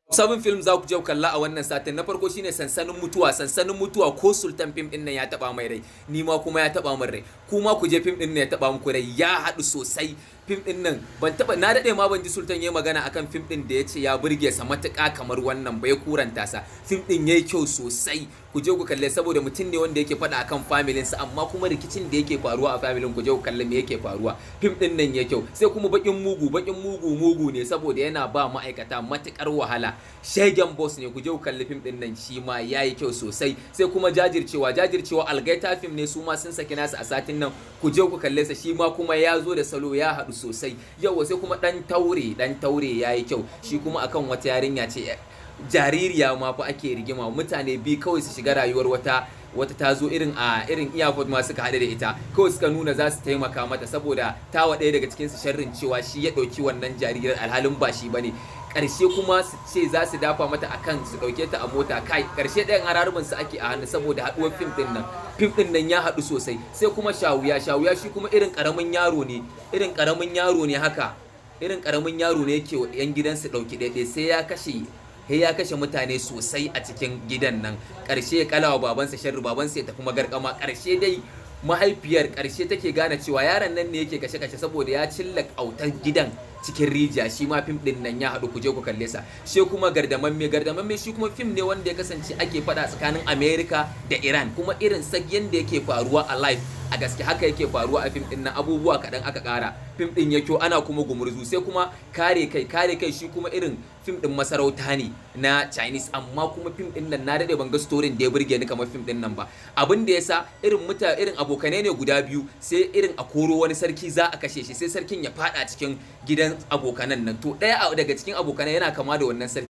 Sabon film za ku je ku kalla a wannan satin. Na farko shine sansanin mutuwa. Sansanin mutuwa ko Sultan film din nan ya taba mai rai, ni ma kuma ya taba min rai. Kuma ku je film din nan ya taba muku rai, ya haɗu sosai. Film din nan na dade ma ban ji Sultan yayi magana akan film din da yace ya burge sa matuƙa kamar wannan bai kuranta sa. Film din yayi kyau sosai. Ku je ku kalle saboda mutum ne wanda yake faɗa akan familin sa, amma kuma rikicin da yake faruwa a familin ku je ku kalle me yake faruwa. Film din nan yayi kyau. Sai kuma bakin mugu ne saboda yana ba ma'aikata matuƙar wahala. Shegen boss ne, ku je ku kalli film din nan, shi ma yayi kyau sosai. Sai kuma jajircewa Algaita film ne, su ma sun saki nasu a satin nan, ku je ku kalle sa, shi ma kuma ya zo da salo ya haɗu sosai. Yau sai kuma dan taure yayi kyau, shi kuma akan wata yarinya ce jaririya ma fa ake rigima, mutane bi kawai su shiga rayuwar wata ta zo irin iyafot ma suka haɗu da ita, kawai suka nuna za su taimaka mata saboda ta ɗaya daga cikin su sharrin cewa shi ya ɗauki wannan jaririyar alhalin ba shi bane. Ƙarshe kuma su ce za su dafa mata akan su ɗauke ta a mota, kai ƙarshe ɗayan hararubin su ake a hannu saboda haɗuwar film ɗin nan ya haɗu sosai. Sai kuma shawuya shi kuma irin ƙaramin yaro ne haka, irin ƙaramin yaro ne yake wa 'yan gidansu ɗauki ɗaiɗai, sai ya kashe mutane sosai a cikin gidan nan. Ƙarshe ya kalawa babansa sharri, babansa ya tafi magarkama. Ƙarshe dai mahaifiyar ƙarshe take gane cewa yaron nan ne yake kashe saboda ya cilla autar gidan cikin rijiya. Shi ma fim din nan ya haɗu, ku je ku kalle sa. Shi kuma gardamamme shi kuma fim ne wanda ya kasance ake faɗa tsakanin America da Iran, kuma irin yanda yake faruwa a live a gaske haka yake faruwa a fim din nan, abubuwa kaɗan aka ƙara. Fim din ya kyau, ana kuma gumurzu. Sai kuma kare kai shi kuma irin fim din masarauta ne na Chinese, amma kuma fim din nan na daɗe ban ga story da ya burge ni kamar fim din nan ba. Abin da yasa irin abokanai ne guda biyu, sai irin a koro wani sarki za a kashe shi, sai sarkin ya faɗa cikin gidan abokanan nan, to ɗaya daga cikin abokanai yana kama da wannan sarki.